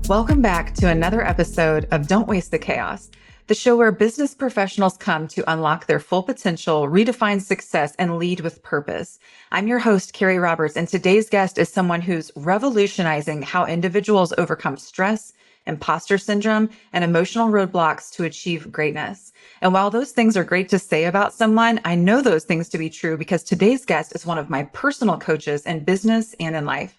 Welcome back to another episode of Don't Waste the Chaos, the show where business professionals come to unlock their full potential, redefine success, and lead with purpose. I'm your host, Kerri Roberts, and today's guest is someone who's revolutionizing how individuals overcome stress, imposter syndrome, and emotional roadblocks to achieve greatness. And while those things are great to say about someone, I know those things to be true because today's guest is one of my personal coaches in business and in life.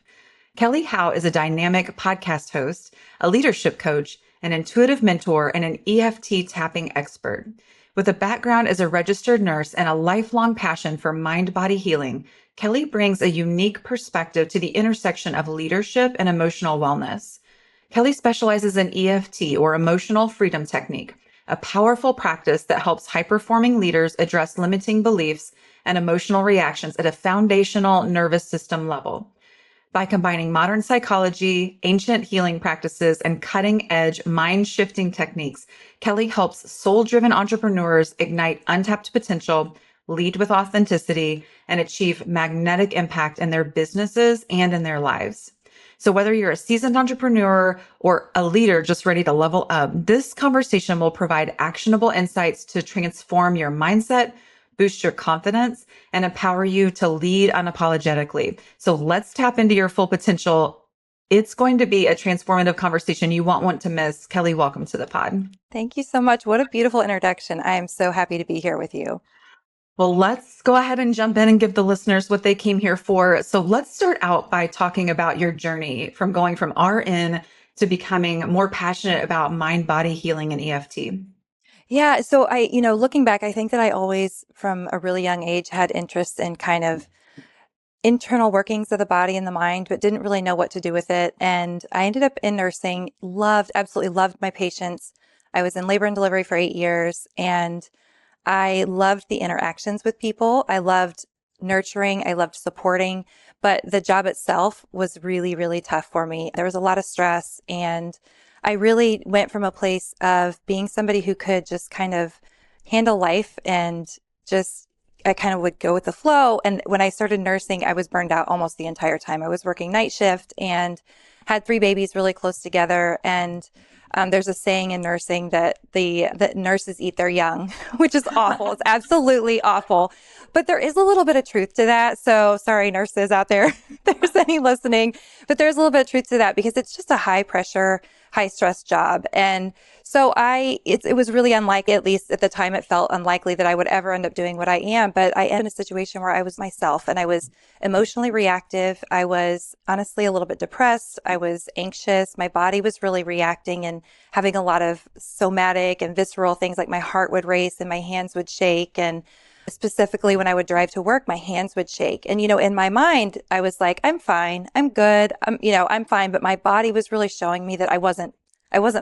Kelly Howe is a dynamic podcast host, a leadership coach, an intuitive mentor, and an EFT tapping expert. With a background as a registered nurse and a lifelong passion for mind-body healing, Kelly brings a unique perspective to the intersection of leadership and emotional wellness. Kelly specializes in EFT, or Emotional Freedom Technique, a powerful practice that helps high-performing leaders address limiting beliefs and emotional reactions at a foundational nervous system level. By combining modern psychology, ancient healing practices, and cutting-edge mind-shifting techniques, Kelly helps soul-driven entrepreneurs ignite untapped potential, lead with authenticity, and achieve magnetic impact in their businesses and in their lives. So whether you're a seasoned entrepreneur or a leader just ready to level up, this conversation will provide actionable insights to transform your mindset, boost your confidence, and empower you to lead unapologetically. So let's tap into your full potential. It's going to be a transformative conversation you won't want to miss. Kelly, welcome to the pod. Thank you so much. What a beautiful introduction. I am so happy to be here with you. Well, let's go ahead and jump in and give the listeners what they came here for. So let's start out by talking about your journey from going from RN to becoming more passionate about mind-body healing and EFT. Yeah. So looking back, I think that I always, from a really young age, had interest in kind of internal workings of the body and the mind, but didn't really know what to do with it. And I ended up in nursing, absolutely loved my patients. I was in labor and delivery for 8 years, and I loved the interactions with people. I loved nurturing. I loved supporting, but the job itself was really, really tough for me. There was a lot of stress, and I really went from a place of being somebody who could just kind of handle life and I kind of would go with the flow. And when I started nursing, I was burned out almost the entire time. I was working night shift and had 3 babies really close together. And there's a saying in nursing that that nurses eat their young, which is awful. It's absolutely awful. But there is a little bit of truth to that. So sorry, nurses out there, if there's any listening, but there's a little bit of truth to that because it's just a high pressure, high stress job. And so it was really unlikely, at least at the time, it felt unlikely that I would ever end up doing what I am. But I am in a situation where I was myself and I was emotionally reactive. I was honestly a little bit depressed. I was anxious. My body was really reacting and having a lot of somatic and visceral things, like my heart would race and my hands would shake. And specifically when I would drive to work, my hands would shake. And, in my mind, I was like, I'm fine. I'm good. I'm fine. But my body was really showing me that I wasn't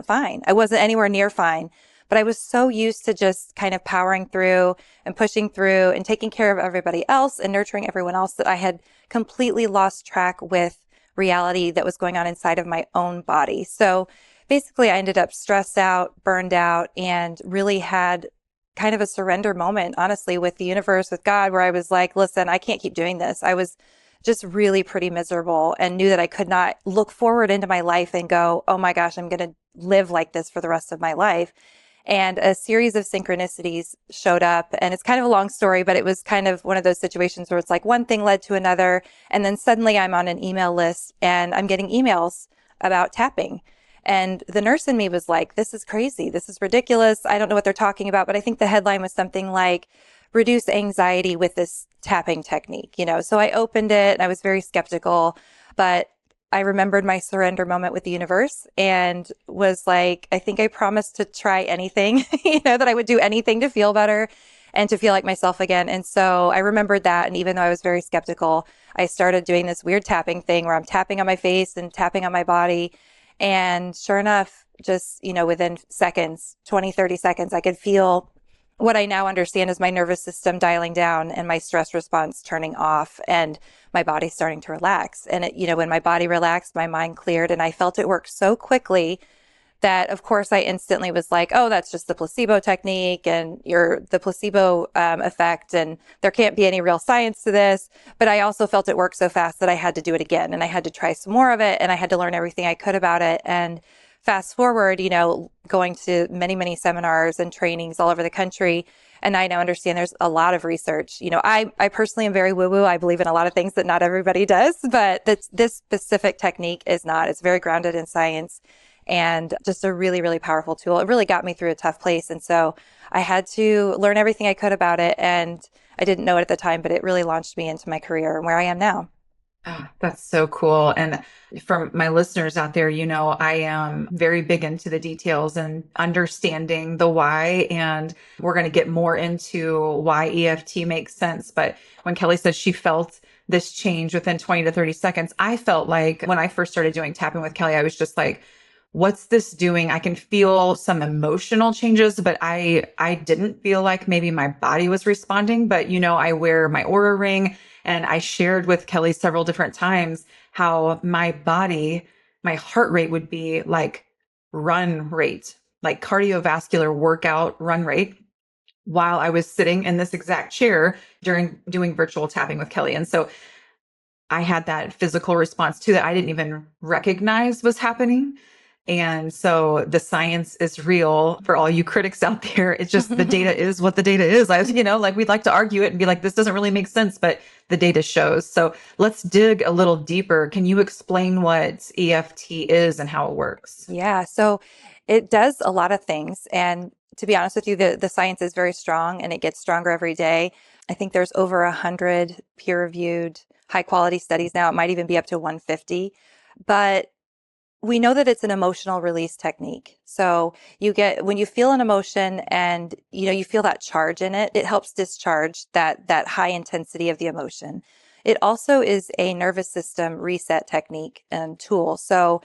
fine. I wasn't anywhere near fine, but I was so used to just kind of powering through and pushing through and taking care of everybody else and nurturing everyone else that I had completely lost track with reality that was going on inside of my own body. So basically I ended up stressed out, burned out, and really had kind of a surrender moment, honestly, with the universe, with God, where I was like, listen, I can't keep doing this. I was just really pretty miserable and knew that I could not look forward into my life and go, oh my gosh, I'm going to live like this for the rest of my life. And a series of synchronicities showed up, and it's kind of a long story, but it was kind of one of those situations where it's like one thing led to another. And then suddenly I'm on an email list and I'm getting emails about tapping. And the nurse in me was like, this is crazy. This is ridiculous. I don't know what they're talking about, but I think the headline was something like, reduce anxiety with this tapping technique, So I opened it and I was very skeptical, but I remembered my surrender moment with the universe and was like, I think I promised to try anything, that I would do anything to feel better and to feel like myself again. And so I remembered that. And even though I was very skeptical, I started doing this weird tapping thing where I'm tapping on my face and tapping on my body. And sure enough, just, within seconds, 20, 30 seconds, I could feel what I now understand is my nervous system dialing down and my stress response turning off and my body starting to relax. And when my body relaxed, my mind cleared, and I felt it work so quickly that, of course, I instantly was like, oh, that's just the placebo technique and the placebo effect, and there can't be any real science to this. But I also felt it worked so fast that I had to do it again, and I had to try some more of it, and I had to learn everything I could about it. And fast forward, going to many, many seminars and trainings all over the country. And I now understand there's a lot of research. I personally am very woo-woo. I believe in a lot of things that not everybody does, but this specific technique is not. It's very grounded in science and just a really, really powerful tool. It really got me through a tough place. And so I had to learn everything I could about it. And I didn't know it at the time, but it really launched me into my career and where I am now. Ah, that's so cool. And for my listeners out there, I am very big into the details and understanding the why. And we're going to get more into why EFT makes sense. But when Kelly says she felt this change within 20 to 30 seconds, I felt like when I first started doing tapping with Kelly, I was just like, what's this doing? I can feel some emotional changes, but I didn't feel like maybe my body was responding. But I wear my Aura ring, and I shared with Kelly several different times how my body, my heart rate would be like run rate, like cardiovascular workout run rate, while I was sitting in this exact chair during doing virtual tapping with Kelly. And so I had that physical response too that I didn't even recognize was happening. And so the science is real for all you critics out there. It's just the data is what the data is. Like we'd like to argue it and be like, this doesn't really make sense, but the data shows. So let's dig a little deeper. Can you explain what EFT is and how it works? Yeah. So it does a lot of things. And to be honest with you, the science is very strong and it gets stronger every day. I think there's over 100 peer-reviewed high quality studies now. It might even be up to 150. But we know that it's an emotional release technique. So when you feel an emotion and, you feel that charge in it, it helps discharge that high intensity of the emotion. It also is a nervous system reset technique and tool. So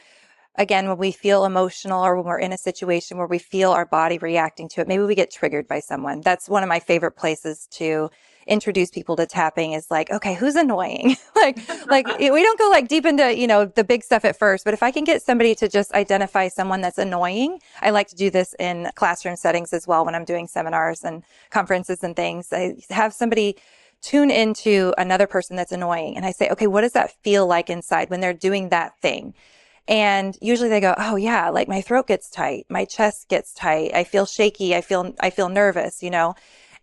again, when we feel emotional or when we're in a situation where we feel our body reacting to it, maybe we get triggered by someone. That's one of my favorite places to introduce people to tapping is like, okay, who's annoying? like we don't go like deep into, the big stuff at first, but if I can get somebody to just identify someone that's annoying, I like to do this in classroom settings as well when I'm doing seminars and conferences and things. I have somebody tune into another person that's annoying and I say, okay, what does that feel like inside when they're doing that thing? And usually they go, oh yeah, like my throat gets tight, my chest gets tight, I feel shaky, I feel nervous,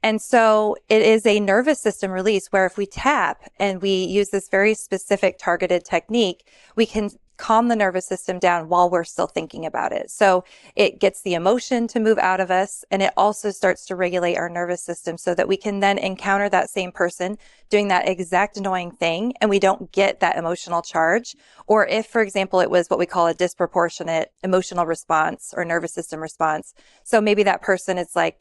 And so it is a nervous system release where if we tap and we use this very specific targeted technique, we can calm the nervous system down while we're still thinking about it. So it gets the emotion to move out of us, and it also starts to regulate our nervous system so that we can then encounter that same person doing that exact annoying thing and we don't get that emotional charge. Or if, for example, it was what we call a disproportionate emotional response or nervous system response. So maybe that person is like,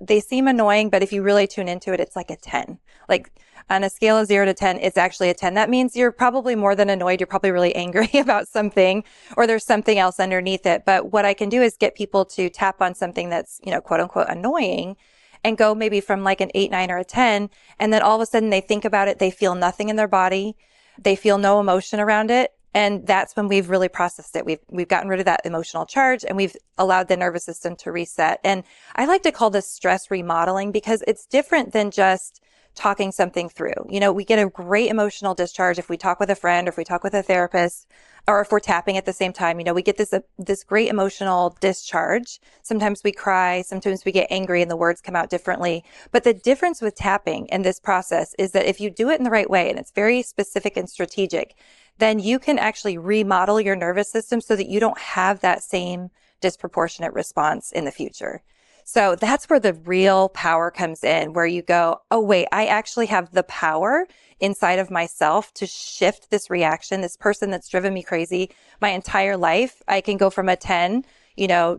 they seem annoying, but if you really tune into it, it's like a 10. Like on a scale of 0 to 10, it's actually a 10. That means you're probably more than annoyed. You're probably really angry about something, or there's something else underneath it. But what I can do is get people to tap on something that's, quote unquote annoying and go maybe from like an 8, 9, or a 10. And then all of a sudden they think about it. They feel nothing in their body. They feel no emotion around it. And that's when we've really processed it. We've gotten rid of that emotional charge and we've allowed the nervous system to reset. And I like to call this stress remodeling because it's different than just talking something through. We get a great emotional discharge if we talk with a friend or if we talk with a therapist or if we're tapping at the same time. We get this great emotional discharge. Sometimes we cry, sometimes we get angry and the words come out differently. But the difference with tapping in this process is that if you do it in the right way and it's very specific and strategic, then you can actually remodel your nervous system so that you don't have that same disproportionate response in the future. So that's where the real power comes in, where you go, oh, wait, I actually have the power inside of myself to shift this reaction, this person that's driven me crazy my entire life. I can go from a 10,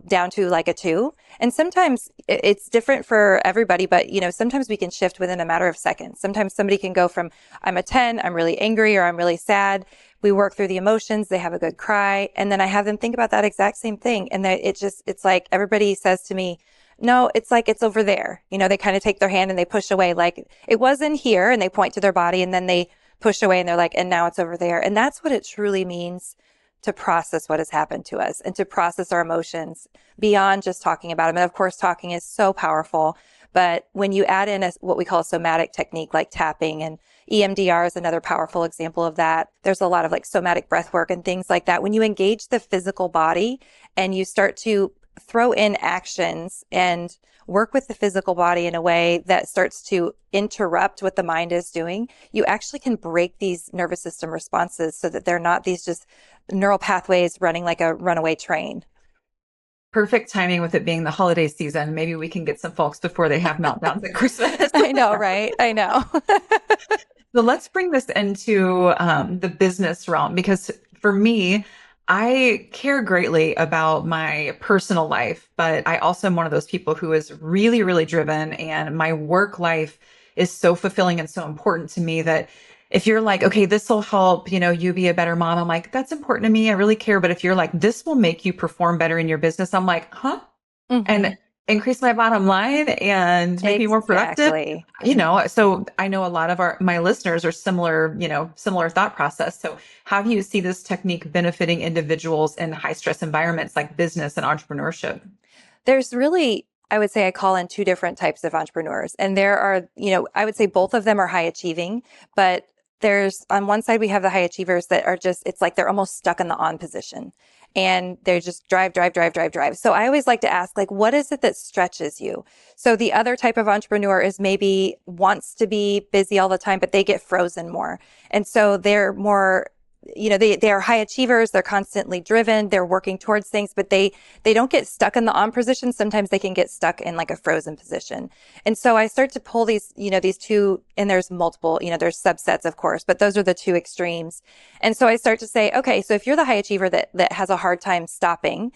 down to like a 2. And sometimes it's different for everybody, but, sometimes we can shift within a matter of seconds. Sometimes somebody can go from I'm a 10, I'm really angry or I'm really sad. We work through the emotions. They have a good cry. And then I have them think about that exact same thing. And it's like everybody says to me, no, it's like it's over there. They kind of take their hand and they push away like it was in here and they point to their body and then they push away and they're like, and now it's over there. And that's what it truly means to process what has happened to us and to process our emotions beyond just talking about them. And of course, talking is so powerful. But when you add in what we call a somatic technique like tapping, and EMDR is another powerful example of that. There's a lot of like somatic breath work and things like that. When you engage the physical body and you start to throw in actions and work with the physical body in a way that starts to interrupt what the mind is doing, you actually can break these nervous system responses so that they're not these just neural pathways running like a runaway train. Perfect timing with it being the holiday season. Maybe we can get some folks before they have meltdowns at Christmas. I know, right? I know. So let's bring this into the business realm, because for me, I care greatly about my personal life, but I also am one of those people who is really, really driven, and my work life is so fulfilling and so important to me that if you're like, okay, this will help, you be a better mom, I'm like, that's important to me. I really care. But if you're like, this will make you perform better in your business, I'm like, huh? And increase my bottom line and make me more productive. Exactly. So I know a lot of my listeners are similar thought process. So how do you see this technique benefiting individuals in high stress environments like business and entrepreneurship? There's really, I would say I call in two different types of entrepreneurs. And there are, I would say both of them are high achieving, but there's on one side, we have the high achievers that are just, it's like they're almost stuck in the on position and they're just drive. So I always like to ask, like, what is it that stretches you? So the other type of entrepreneur is maybe wants to be busy all the time, but they get frozen more. And so they're more, they are high achievers. They're constantly driven. They're working towards things, but they don't get stuck in the on position. Sometimes they can get stuck in like a frozen position. And so I start to pull these two, and there's multiple, there's subsets, of course, but those are the two extremes. And so I start to say, okay, so if you're the high achiever that has a hard time stopping,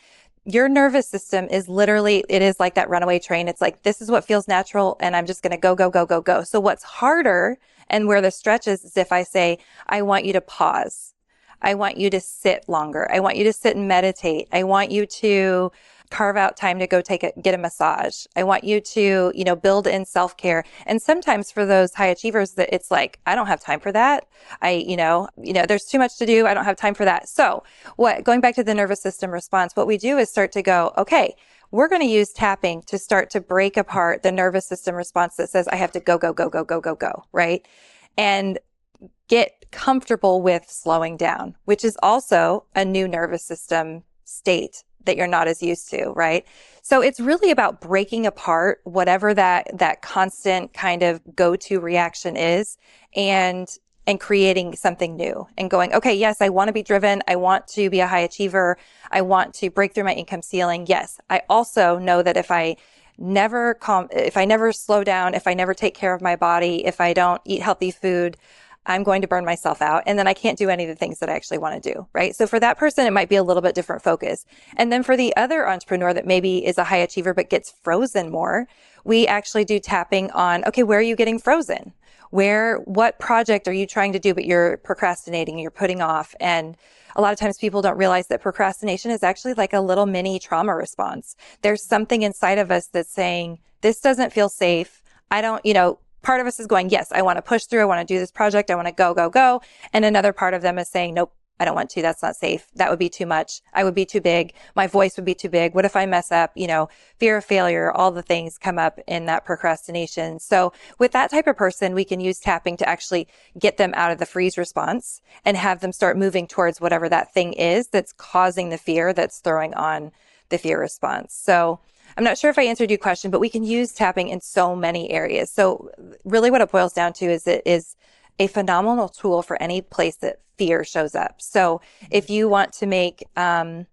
your nervous system is literally, it is like that runaway train. It's like, this is what feels natural, and I'm just going to go. So what's harder and where the stretch is if I say, I want you to pause. I want you to sit longer. I want you to sit and meditate. I want you to carve out time to go get a massage. I want you to, build in self-care. And sometimes for those high achievers that it's like, I don't have time for that. There's too much to do. I don't have time for that. So going back to the nervous system response, what we do is start to go, okay, we're going to use tapping to start to break apart the nervous system response that says I have to go, right? And get comfortable with slowing down, which is also a new nervous system state that you're not as used to, right? So it's really about breaking apart whatever that constant kind of go-to reaction is and creating something new and going, okay, yes, I want to be driven. I want to be a high achiever. I want to break through my income ceiling. Yes. I also know that if I never slow down, if I never take care of my body, if I don't eat healthy food, I'm going to burn myself out. And then I can't do any of the things that I actually want to do, right? So for that person, it might be a little bit different focus. And then for the other entrepreneur that maybe is a high achiever, but gets frozen more, we actually do tapping on, okay, where are you getting frozen? What project are you trying to do, but you're procrastinating, you're putting off? And a lot of times people don't realize that procrastination is actually like a little mini trauma response. There's something inside of us that's saying, this doesn't feel safe. Part of us is going, yes, I want to push through. I want to do this project. I want to go. And another part of them is saying, nope, I don't want to. That's not safe. That would be too much. I would be too big. My voice would be too big. What if I mess up? Fear of failure, all the things come up in that procrastination. So with that type of person, we can use tapping to actually get them out of the freeze response and have them start moving towards whatever that thing is that's causing the fear that's throwing on the fear response. So I'm not sure if I answered your question, but we can use tapping in so many areas. So really what it boils down to is it is a phenomenal tool for any place that fear shows up. So if you want to make an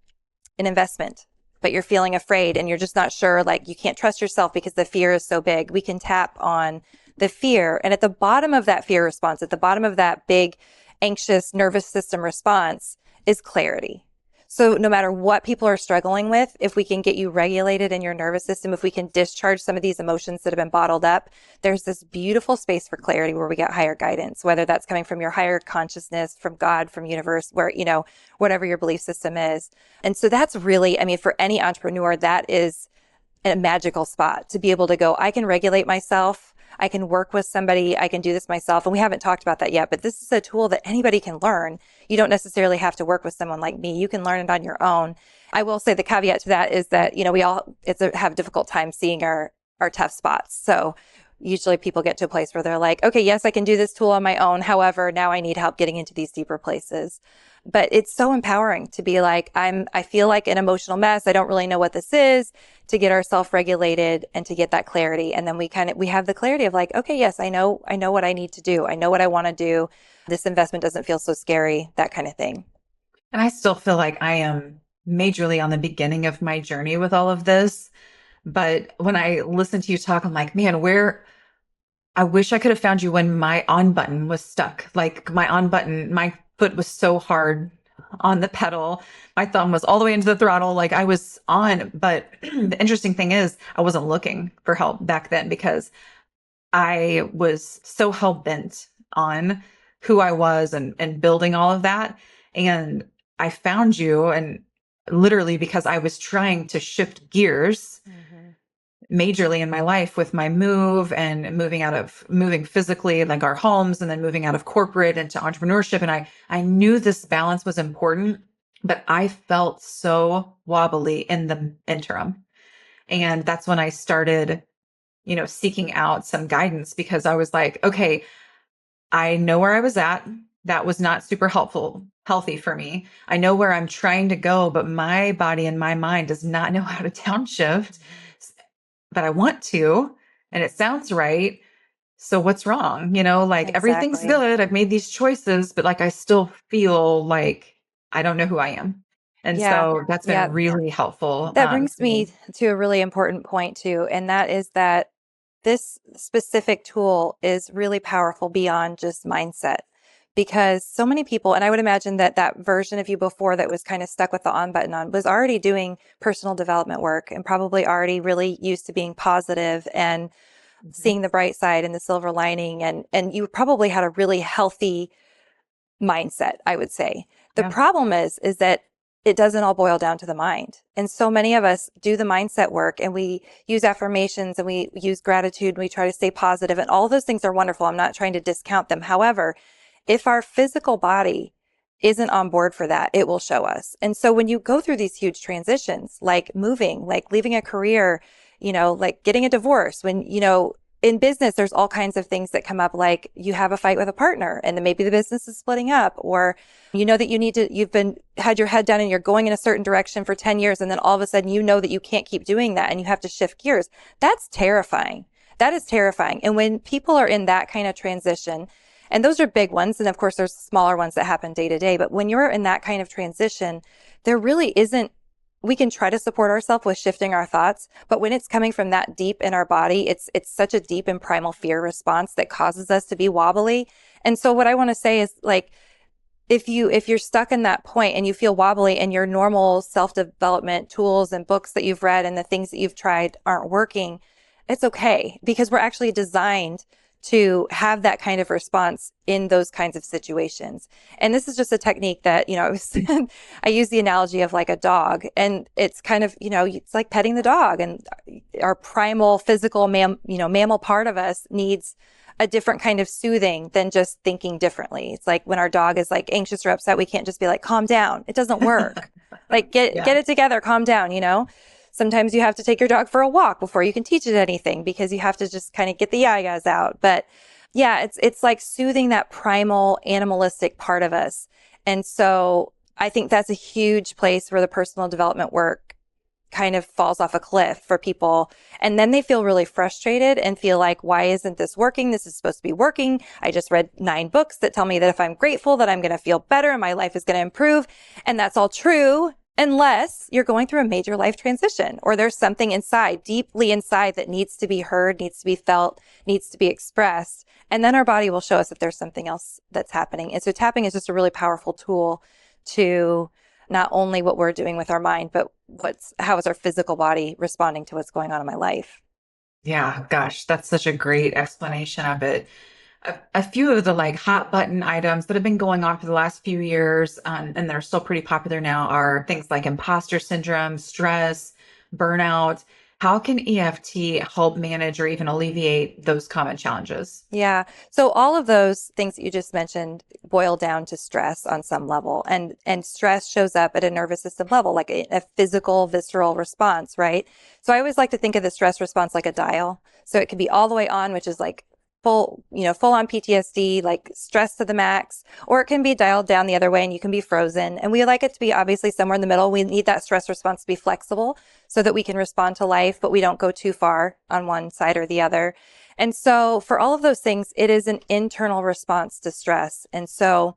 investment, but you're feeling afraid and you're just not sure, like you can't trust yourself because the fear is so big, we can tap on the fear. And at the bottom of that fear response, at the bottom of that big anxious nervous system response is clarity. So no matter what people are struggling with, if we can get you regulated in your nervous system, if we can discharge some of these emotions that have been bottled up, there's this beautiful space for clarity where we get higher guidance, whether that's coming from your higher consciousness, from God, from universe, where, whatever your belief system is. And so that's really, for any entrepreneur, that is a magical spot to be able to go, I can regulate myself. I can work with somebody. I can do this myself. And we haven't talked about that yet, but this is a tool that anybody can learn. You don't necessarily have to work with someone like me. You can learn it on your own. I will say the caveat to that is that, we all have a difficult time seeing our tough spots. So usually people get to a place where they're like, okay, yes, I can do this tool on my own. However, now I need help getting into these deeper places. But it's so empowering to be like, I feel like an emotional mess. I don't really know what this is, to get ourselves regulated and to get that clarity. And then we have the clarity of like, okay, yes, I know what I need to do. I know what I want to do. This investment doesn't feel so scary, that kind of thing. And I still feel like I am majorly on the beginning of my journey with all of this. But when I listen to you talk, I'm like, man, I wish I could have found you when my on button was stuck. Like my on button, my foot was so hard on the pedal. My thumb was all the way into the throttle. Like I was on. But the interesting thing is, I wasn't looking for help back then because I was so hell bent on who I was and building all of that. And I found you, and literally because I was trying to shift gears majorly in my life with my move and moving physically, like our homes, and then moving out of corporate into entrepreneurship. And I knew this balance was important, but I felt so wobbly in the interim. And that's when I started, seeking out some guidance, because I was like, okay, I know where I was at. That was not super healthy for me. I know where I'm trying to go, but my body and my mind does not know how to downshift, but I want to, and it sounds right. So what's wrong? Like everything's Exactly. good. I've made these choices, but like I still feel like I don't know who I am. And Yeah. so that's been Yeah. really helpful That brings for me. me to a really important point too. And that is that this specific tool is really powerful beyond just mindset, because so many people, and I would imagine that that version of you before that was kind of stuck with the on button on, was already doing personal development work and probably already really used to being positive and seeing the bright side and the silver lining. And you probably had a really healthy mindset, I would say. The Yeah. problem is that it doesn't all boil down to the mind. And so many of us do the mindset work and we use affirmations and we use gratitude and we try to stay positive, and all those things are wonderful. I'm not trying to discount them. However, if our physical body isn't on board for that, it will show us. And so when you go through these huge transitions, like moving, like leaving a career, like getting a divorce, when, in business, there's all kinds of things that come up, like you have a fight with a partner and then maybe the business is splitting up, or that had your head down and you're going in a certain direction for 10 years. And then all of a sudden, that you can't keep doing that and you have to shift gears. That's terrifying. That is terrifying. And when people are in that kind of transition, and those are big ones, and of course there's smaller ones that happen day to day, but when you're in that kind of transition, there really isn't, we can try to support ourselves with shifting our thoughts, but when it's coming from that deep in our body, it's such a deep and primal fear response that causes us to be wobbly. And so what I want to say is, like, if you're stuck in that point and you feel wobbly and your normal self-development tools and books that you've read and the things that you've tried aren't working, it's okay, because we're actually designed to have that kind of response in those kinds of situations. And this is just a technique that, I use the analogy of like a dog, and it's kind of, it's like petting the dog, and our primal physical mammal part of us needs a different kind of soothing than just thinking differently. It's like when our dog is like anxious or upset, we can't just be like, calm down. It doesn't work. Like get it together, calm down, Sometimes you have to take your dog for a walk before you can teach it anything, because you have to just kind of get the yayas out. But yeah, it's like soothing that primal animalistic part of us. And so I think that's a huge place where the personal development work kind of falls off a cliff for people. And then they feel really frustrated and feel like, why isn't this working? This is supposed to be working. I just read 9 books that tell me that if I'm grateful, that I'm going to feel better and my life is going to improve. And that's all true, unless you're going through a major life transition, or there's something inside, deeply inside, that needs to be heard, needs to be felt, needs to be expressed. And then our body will show us if there's something else that's happening. And so tapping is just a really powerful tool to not only what we're doing with our mind, but how is our physical body responding to what's going on in my life. Yeah, gosh, that's such a great explanation of it. A few of the like hot button items that have been going on for the last few years, and they're still pretty popular now, are things like imposter syndrome, stress, burnout. How can EFT help manage or even alleviate those common challenges? Yeah. So all of those things that you just mentioned boil down to stress on some level. And stress shows up at a nervous system level, like a physical, visceral response, right? So I always like to think of the stress response like a dial. So it can be all the way on, which is like full on PTSD, like stress to the max, or it can be dialed down the other way and you can be frozen. And we like it to be obviously somewhere in the middle. We need that stress response to be flexible so that we can respond to life, but we don't go too far on one side or the other. And so for all of those things, it is an internal response to stress. And so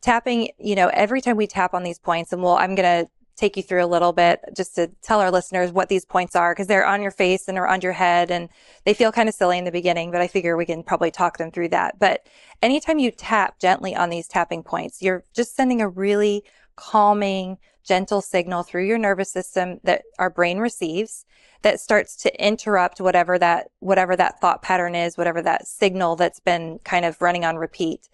tapping, every time we tap on these points, and I'm going to take you through a little bit just to tell our listeners what these points are, because they're on your face and are on your head and they feel kind of silly in the beginning, but I figure we can probably talk them through that. But anytime you tap gently on these tapping points, you're just sending a really calming, gentle signal through your nervous system that our brain receives that starts to interrupt whatever that thought pattern is, whatever that signal that's been kind of running on repeat.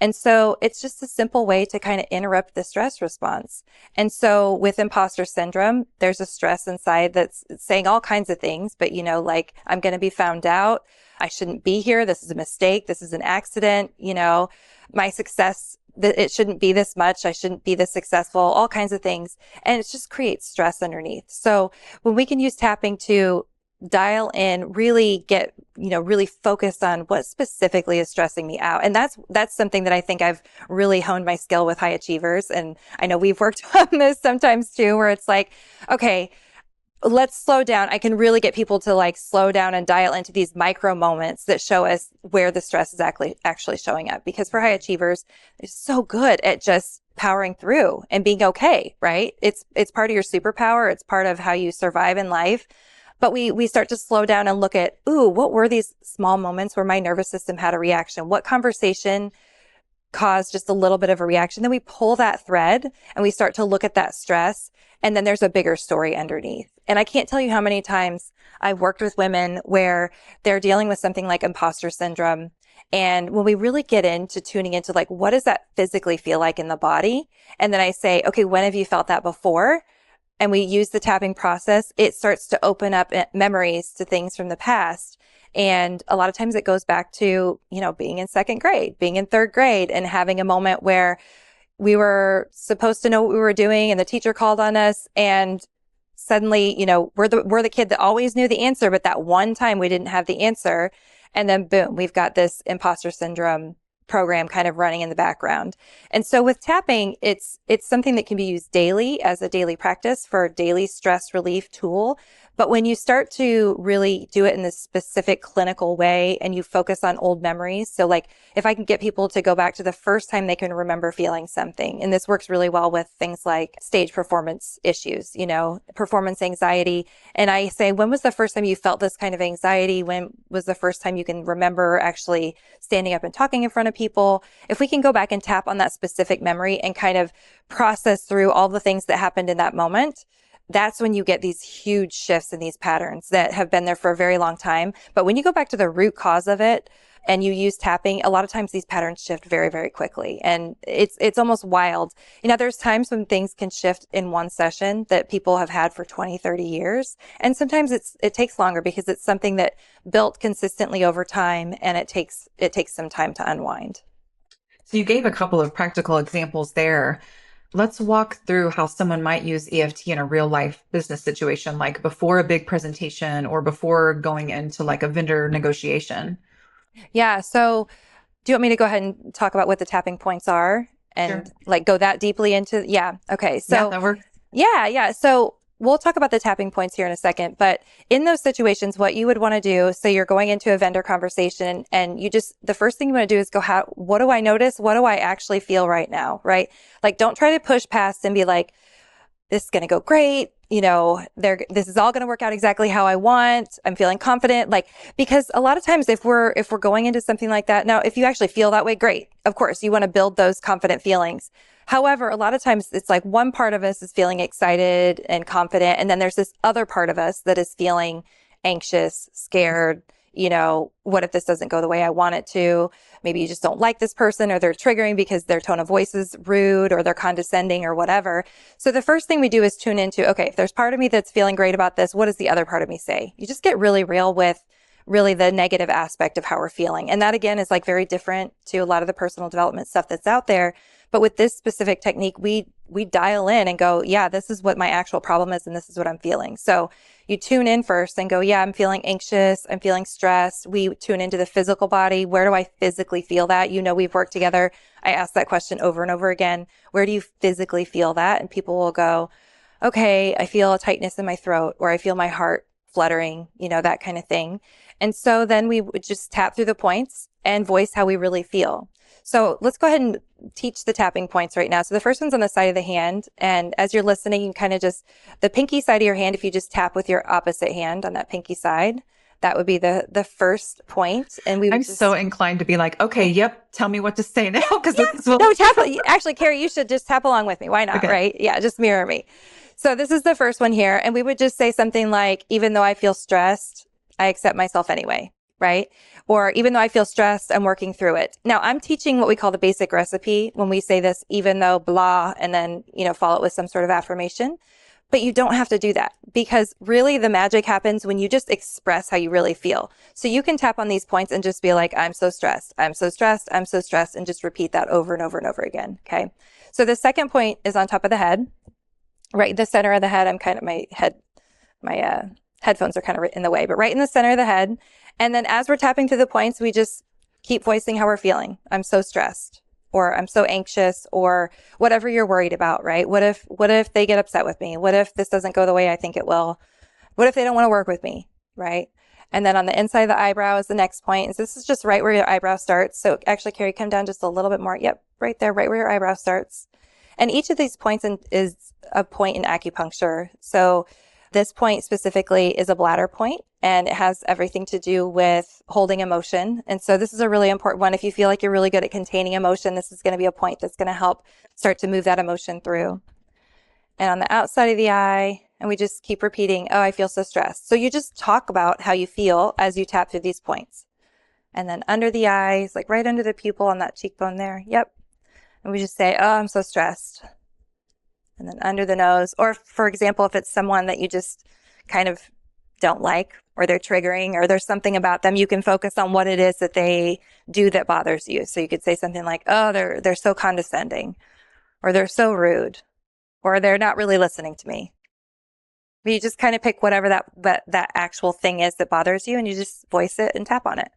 And so it's just a simple way to kind of interrupt the stress response. And so with imposter syndrome, there's a stress inside that's saying all kinds of things, but like, I'm going to be found out. I shouldn't be here. This is a mistake. This is an accident. My success, it shouldn't be this much. I shouldn't be this successful, all kinds of things. And it just creates stress underneath. So when we can use tapping to dial in, really get, really focused on what specifically is stressing me out. And that's something that I think I've really honed my skill with high achievers. And I know we've worked on this sometimes too, where it's like, okay, let's slow down. I can really get people to like slow down and dial into these micro moments that show us where the stress is actually showing up. Because for high achievers, they're so good at just powering through and being okay, right? It's part of your superpower. It's part of how you survive in life. But we start to slow down and look at, what were these small moments where my nervous system had a reaction? What conversation caused just a little bit of a reaction? Then we pull that thread and we start to look at that stress. And then there's a bigger story underneath. And I can't tell you how many times I've worked with women where they're dealing with something like imposter syndrome. And when we really get into tuning into like, what does that physically feel like in the body? And then I say, okay, when have you felt that before? And we use the tapping process, it starts to open up memories to things from the past. And a lot of times it goes back to, being in second grade, being in third grade, and having a moment where we were supposed to know what we were doing and the teacher called on us, and suddenly, we're the kid that always knew the answer, but that one time we didn't have the answer. And then boom, we've got this imposter syndrome program kind of running in the background. And so with tapping, it's something that can be used daily as a daily practice for a daily stress relief tool. But when you start to really do it in this specific clinical way and you focus on old memories, so like if I can get people to go back to the first time they can remember feeling something, and this works really well with things like stage performance issues, performance anxiety. And I say, when was the first time you felt this kind of anxiety? When was the first time you can remember actually standing up and talking in front of people? If we can go back and tap on that specific memory and kind of process through all the things that happened in that moment, that's when you get these huge shifts in these patterns that have been there for a very long time. But when you go back to the root cause of it and you use tapping, a lot of times these patterns shift very, very quickly. And it's almost wild. There's times when things can shift in one session that people have had for 20, 30 years. And sometimes it takes longer because it's something that built consistently over time, and it takes some time to unwind. So you gave a couple of practical examples there. Let's walk through how someone might use EFT in a real life business situation, like before a big presentation or before going into like a vendor negotiation. Yeah. So do you want me to go ahead and talk about what the tapping points are and Sure. like go that deeply into? Yeah. Okay. Yeah, So that works. yeah. So we'll talk about the tapping points here in a second, but in those situations, what you would want to do, so you're going into a vendor conversation and the first thing you want to do is go, what do I notice? What do I actually feel right now? Right? Like, don't try to push past and be like, this is going to go great. This is all going to work out exactly how I want. I'm feeling confident. Because a lot of times if we're going into something like that, now, if you actually feel that way, great. Of course, you want to build those confident feelings. However, a lot of times it's like one part of us is feeling excited and confident. And then there's this other part of us that is feeling anxious, scared, what if this doesn't go the way I want it to? Maybe you just don't like this person, or they're triggering because their tone of voice is rude, or they're condescending, or whatever. So the first thing we do is tune into, okay, if there's part of me that's feeling great about this, what does the other part of me say? You just get really real with really the negative aspect of how we're feeling. And that, again, is like very different to a lot of the personal development stuff that's out there. But with this specific technique, we dial in and go, yeah, this is what my actual problem is, and this is what I'm feeling. So you tune in first and go, yeah, I'm feeling anxious. I'm feeling stressed. We tune into the physical body. Where do I physically feel that? We've worked together. I ask that question over and over again. Where do you physically feel that? And people will go, okay, I feel a tightness in my throat, or I feel my heart fluttering, that kind of thing. And so then we would just tap through the points and voice how we really feel. So let's go ahead and teach the tapping points right now. So the first one's on the side of the hand. And as you're listening, you kind of just, the pinky side of your hand, if you just tap with your opposite hand on that pinky side, that would be the first point. And I'm so inclined to be like, okay, yep, tell me what to say now. Because no, tap. Actually, Kerri, you should just tap along with me. Why not? Okay. Right? Yeah, just mirror me. So this is the first one here. And we would just say something like, even though I feel stressed, I accept myself anyway. Right? Or even though I feel stressed, I'm working through it. Now, I'm teaching what we call the basic recipe when we say this, even though blah, and then, follow it with some sort of affirmation. But you don't have to do that, because really the magic happens when you just express how you really feel. So you can tap on these points and just be like, I'm so stressed. I'm so stressed. I'm so stressed. And just repeat that over and over and over again. Okay. So the second point is on top of the head, right in the center of the head. My headphones are kind of in the way, but right in the center of the head. And then as we're tapping through the points, we just keep voicing how we're feeling. I'm so stressed, or I'm so anxious, or whatever you're worried about, right? What if they get upset with me? What if this doesn't go the way I think it will? What if they don't want to work with me, right? And then on the inside of the eyebrow is the next point. This is just right where your eyebrow starts. So actually, Kerri, come down just a little bit more. Yep, right there, right where your eyebrow starts. And each of these points is a point in acupuncture. So this point specifically is a bladder point, and it has everything to do with holding emotion. And so this is a really important one. If you feel like you're really good at containing emotion, this is going to be a point that's going to help start to move that emotion through. And on the outside of the eye, and we just keep repeating, oh, I feel so stressed. So you just talk about how you feel as you tap through these points. And then under the eyes, like right under the pupil on that cheekbone there. Yep. And we just say, oh, I'm so stressed. And then under the nose, or for example, if it's someone that you just kind of don't like, or they're triggering, or there's something about them, you can focus on what it is that they do that bothers you. So you could say something like, oh, they're so condescending, or they're so rude, or they're not really listening to me. But you just kind of pick whatever that actual thing is that bothers you, and you just voice it and tap on it.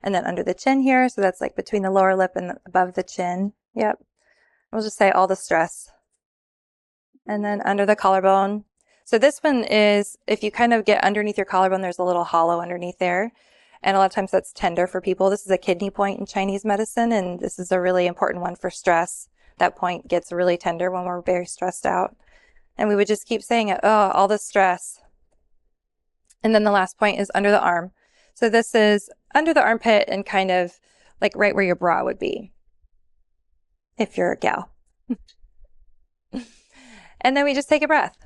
And then under the chin here, so that's like between the lower lip and above the chin. Yep. We'll just say all the stress. And then under the collarbone. So this one is, if you kind of get underneath your collarbone, there's a little hollow underneath there. And a lot of times that's tender for people. This is a kidney point in Chinese medicine, and this is a really important one for stress. That point gets really tender when we're very stressed out. And we would just keep saying it, oh, all the stress. And then the last point is under the arm. So this is under the armpit and kind of like right where your bra would be, if you're a gal. And then we just take a breath.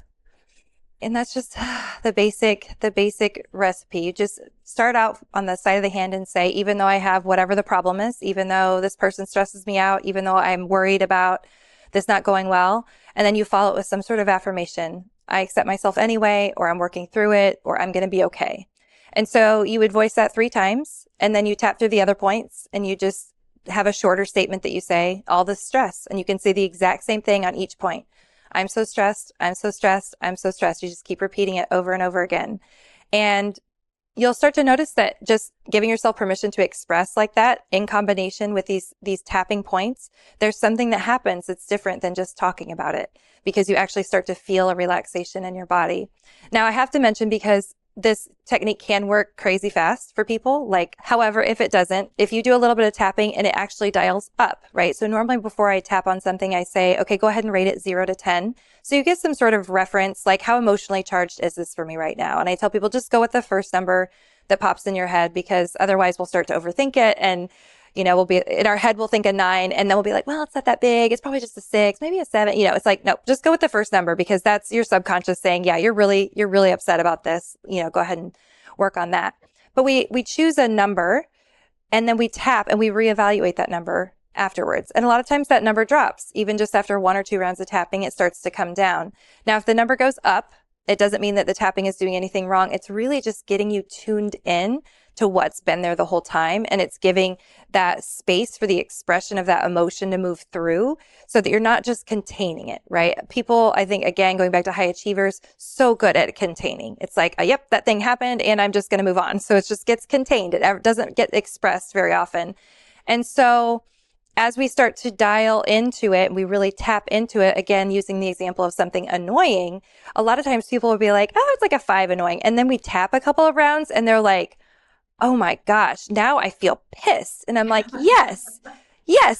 And that's just the basic recipe. You just start out on the side of the hand and say, even though I have whatever the problem is, even though this person stresses me out, even though I'm worried about this not going well, and then you follow it with some sort of affirmation. I accept myself anyway, or I'm working through it, or I'm going to be okay. And so you would voice that 3 times, and then you tap through the other points, and you just have a shorter statement that you say, all the stress, and you can say the exact same thing on each point. I'm so stressed. I'm so stressed. I'm so stressed. You just keep repeating it over and over again. And you'll start to notice that just giving yourself permission to express like that in combination with these tapping points, there's something that happens that's different than just talking about it, because you actually start to feel a relaxation in your body. Now, I have to mention, because this technique can work crazy fast for people. However, if it doesn't, if you do a little bit of tapping and it actually dials up, right? So normally before I tap on something, I say, okay, go ahead and rate it 0 to 10. So you get some sort of reference, like how emotionally charged is this for me right now? And I tell people, just go with the first number that pops in your head, because otherwise we'll start to overthink it. And, we'll be in our head, we'll think a 9, and then we'll be like, well, it's not that big. It's probably just a 6, maybe a 7. It's like, no, just go with the first number, because that's your subconscious saying, yeah, you're really upset about this. Go ahead and work on that. But we choose a number and then we tap and we reevaluate that number afterwards. And a lot of times that number drops. Even just after 1 or 2 rounds of tapping, it starts to come down. Now, if the number goes up, it doesn't mean that the tapping is doing anything wrong. It's really just getting you tuned in to what's been there the whole time. And it's giving that space for the expression of that emotion to move through so that you're not just containing it, right? People, I think, again, going back to high achievers, so good at containing. It's like, yep, that thing happened and I'm just going to move on. So it just gets contained. It doesn't get expressed very often. And so as we start to dial into it, we really tap into it, again, using the example of something annoying, a lot of times people will be like, oh, it's like a 5 annoying. And then we tap a couple of rounds and they're like, oh my gosh, now I feel pissed. And I'm like, yes,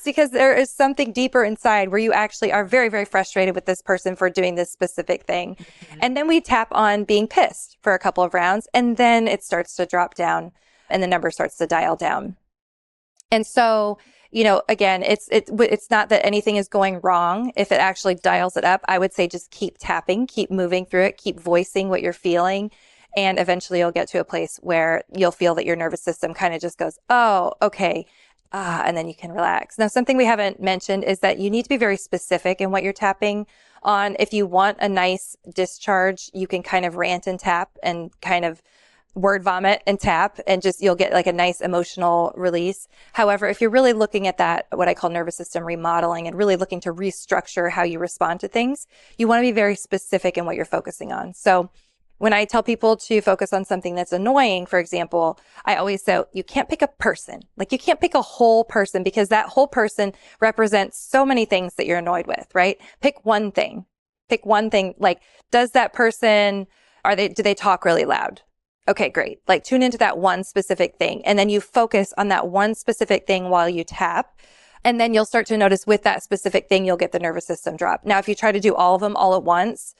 because there is something deeper inside where you actually are very, very frustrated with this person for doing this specific thing. Mm-hmm. And then we tap on being pissed for a couple of rounds and then it starts to drop down and the number starts to dial down. And so, again, it's not that anything is going wrong. If it actually dials it up, I would say just keep tapping, keep moving through it, keep voicing what you're feeling. And eventually you'll get to a place where you'll feel that your nervous system kind of just goes, oh, okay. And then you can relax. Now, something we haven't mentioned is that you need to be very specific in what you're tapping on. If you want a nice discharge, you can kind of rant and tap and kind of word vomit and tap and just you'll get like a nice emotional release. However, if you're really looking at that, what I call nervous system remodeling and really looking to restructure how you respond to things, you want to be very specific in what you're focusing on. So when I tell people to focus on something that's annoying, for example, I always say, you can't pick a person. Like you can't pick a whole person because that whole person represents so many things that you're annoyed with, right? Pick one thing. Pick one thing. Like, does that person, do they talk really loud? Okay, great. Like tune into that one specific thing. And then you focus on that one specific thing while you tap. And then you'll start to notice with that specific thing, you'll get the nervous system drop. Now, if you try to do all of them all at once,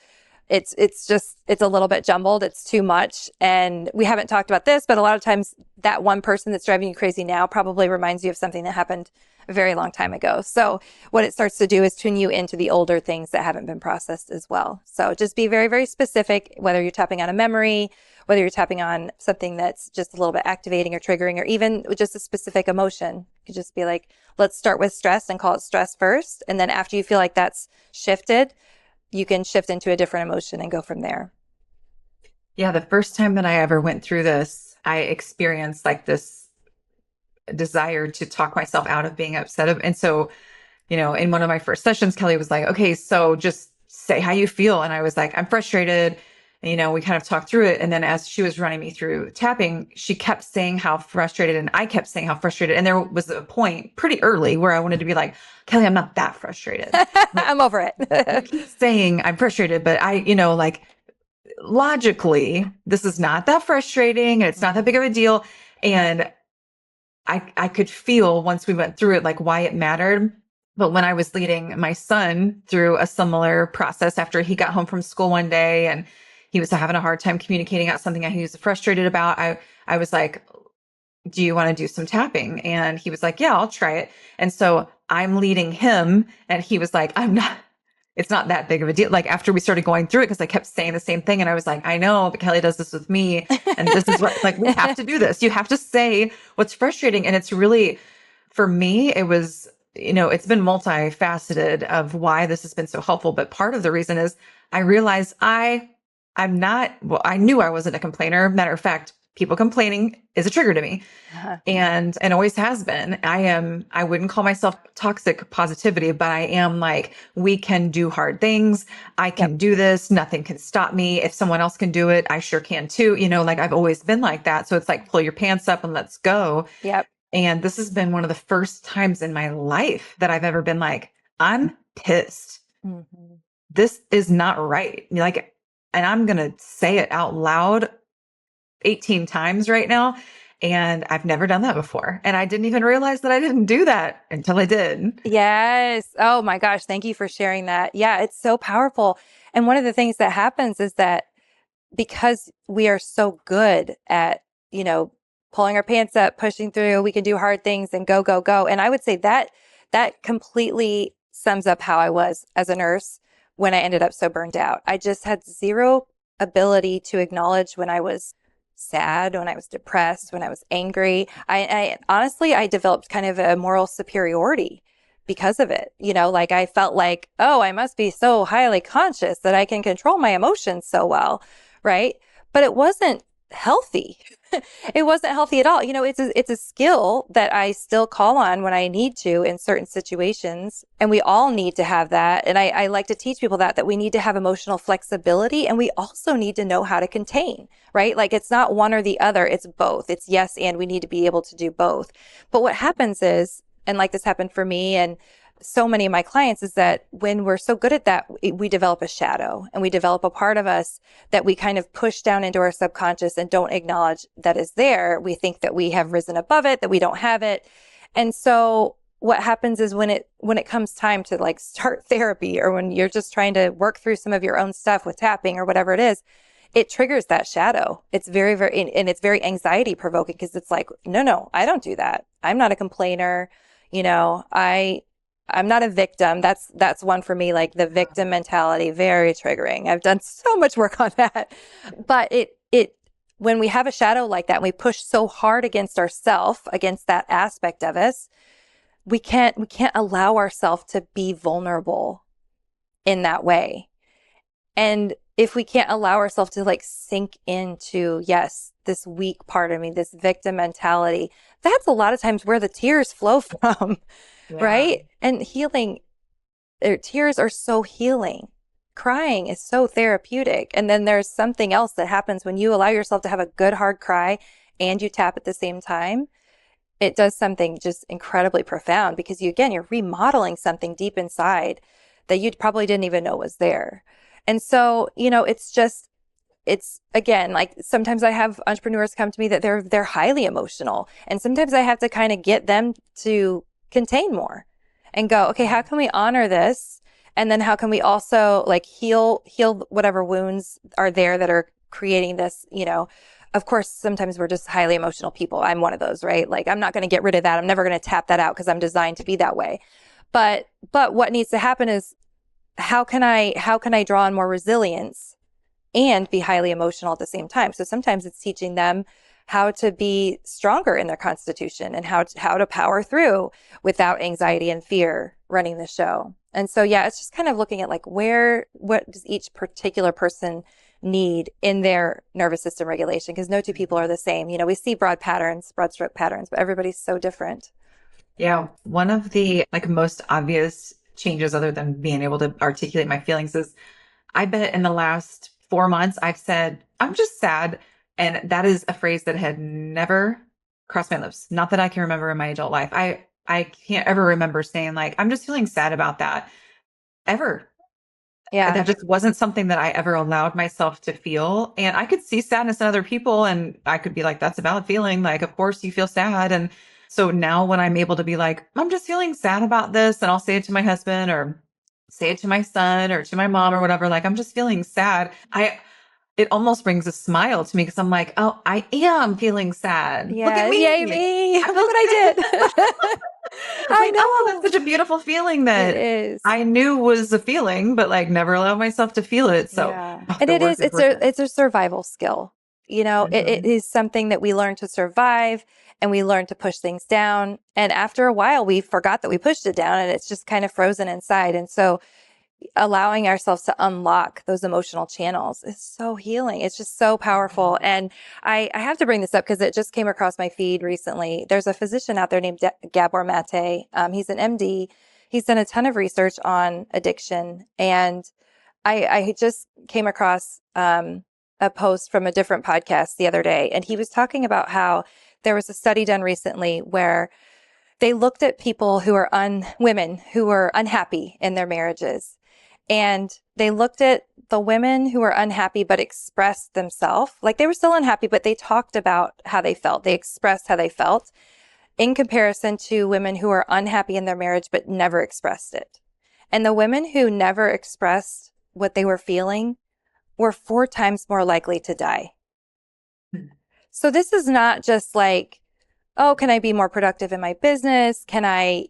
it's a little bit jumbled. It's too much. And we haven't talked about this, but a lot of times that one person that's driving you crazy now probably reminds you of something that happened a very long time ago. So what it starts to do is tune you into the older things that haven't been processed as well. So just be very, very specific, whether you're tapping on a memory, whether you're tapping on something that's just a little bit activating or triggering, or even just a specific emotion. You could just be like, let's start with stress and call it stress first. And then after you feel like that's shifted, you can shift into a different emotion and go from there. Yeah. The first time that I ever went through this, I experienced like this desire to talk myself out of being upset. And so, in one of my first sessions, Kelly was like, okay, so just say how you feel. And I was like, I'm frustrated. And, we kind of talked through it. And then as she was running me through tapping, she kept saying how frustrated and I kept saying how frustrated. And there was a point pretty early where I wanted to be like, Kelly, I'm not that frustrated. I'm over it. You keep saying I'm frustrated, but like logically, this is not that frustrating. It's not that big of a deal. And I could feel once we went through it, like why it mattered. But when I was leading my son through a similar process after he got home from school one day and he was having a hard time communicating out something he was frustrated about, I was like, do you want to do some tapping? And he was like, yeah, I'll try it. And so I'm leading him and he was like, it's not that big of a deal. Like after we started going through it, because I kept saying the same thing and I was like, I know, but Kelly does this with me. And this is what, like, we have to do this. You have to say what's frustrating. And it's really, for me, it was, it's been multifaceted of why this has been so helpful. But part of the reason is I realized I knew I wasn't a complainer. Matter of fact, people complaining is a trigger to me. Uh-huh. And always has been. I wouldn't call myself toxic positivity, but I am like, we can do hard things. I can do this. Nothing can stop me. If someone else can do it, I sure can too. Like I've always been like that. So it's like, pull your pants up and let's go. Yep. And this has been one of the first times in my life that I've ever been like, I'm pissed. Mm-hmm. This is not right. And I'm going to say it out loud 18 times right now. And I've never done that before. And I didn't even realize that I didn't do that until I did. Yes. Oh my gosh. Thank you for sharing that. Yeah, it's so powerful. And one of the things that happens is that because we are so good at, pulling our pants up, pushing through, we can do hard things and go, go, go. And I would say that completely sums up how I was as a nurse when I ended up so burned out. I just had zero ability to acknowledge when I was sad, when I was depressed, when I was angry. I honestly, I developed kind of a moral superiority because of it. Like I felt like, oh, I must be so highly conscious that I can control my emotions so well, right? But it wasn't healthy. It wasn't healthy at all. It's a skill that I still call on when I need to in certain situations. And we all need to have that. And I like to teach people that we need to have emotional flexibility, and we also need to know how to contain, right? Like it's not one or the other. It's both. It's yes. And we need to be able to do both. But what happens is, and like this happened for me and so many of my clients, is that when we're so good at that, we develop a shadow and we develop a part of us that we kind of push down into our subconscious and don't acknowledge that is there. We think that we have risen above it, that we don't have it. And so what happens is when it comes time to like start therapy, or when you're just trying to work through some of your own stuff with tapping or whatever it is, it triggers that shadow. It's very, very, and it's very anxiety provoking, because it's like, no, I don't do that. I'm not a complainer. I'm not a victim. That's one for me, like the victim mentality, very triggering. I've done so much work on that. But when we have a shadow like that, and we push so hard against ourself, against that aspect of us, we can't allow ourselves to be vulnerable in that way. And if we can't allow ourselves to like sink into, yes, this weak part of me, this victim mentality, that's a lot of times where the tears flow from. Yeah. Right? And healing, tears are so healing. Crying is so therapeutic. And then there's something else that happens when you allow yourself to have a good hard cry and you tap at the same time. It does something just incredibly profound, because you're remodeling something deep inside that you probably didn't even know was there. And so, it's again, like sometimes I have entrepreneurs come to me that they're highly emotional, and sometimes I have to kind of get them to contain more and go, okay, how can we honor this? And then how can we also like heal whatever wounds are there that are creating this, of course, sometimes we're just highly emotional people. I'm one of those, right? Like I'm not going to get rid of that. I'm never going to tap that out because I'm designed to be that way. But what needs to happen is how can I draw on more resilience and be highly emotional at the same time? So sometimes it's teaching them how to be stronger in their constitution and how to power through without anxiety and fear running the show. And so, yeah, it's just kind of looking at like what does each particular person need in their nervous system regulation? Because no two people are the same. We see broad stroke patterns, but everybody's so different. Yeah. One of the like most obvious changes, other than being able to articulate my feelings, is I bet in the last 4 months, I've said, I'm just sad. And that is a phrase that had never crossed my lips. Not that I can remember in my adult life. I can't ever remember saying like, I'm just feeling sad about that ever. Yeah. That just wasn't something that I ever allowed myself to feel. And I could see sadness in other people, and I could be like, that's a valid feeling. Like, of course you feel sad. And so now when I'm able to be like, I'm just feeling sad about this, and I'll say it to my husband or say it to my son or to my mom or whatever, like, I'm just feeling sad. It almost brings a smile to me, because I'm like, oh, I am feeling sad. Look at Yes. me. Yay, me. Look what I did. I know. Oh, that's such a beautiful feeling that It is. I knew was a feeling, but like never allowed myself to feel it. So, Yeah. oh, And the it work is, is worth it. it's a survival skill. It is something that we learn to survive, and we learn to push things down. And after a while, we forgot that we pushed it down, and it's just kind of frozen inside. And so allowing ourselves to unlock those emotional channels is so healing. It's just so powerful. And I have to bring this up because it just came across my feed recently. There's a physician out there named Gabor Mate. He's an MD. He's done a ton of research on addiction. And I just came across a post from a different podcast the other day. And he was talking about how there was a study done recently where they looked at people who are women who were unhappy in their marriages. And they looked at the women who were unhappy but expressed themselves. Like they were still unhappy, but they talked about how they felt. They expressed how they felt, in comparison to women who are unhappy in their marriage but never expressed it. And the women who never expressed what they were feeling were 4 times more likely to die. So this is not just like, oh, can I be more productive in my business? Can I,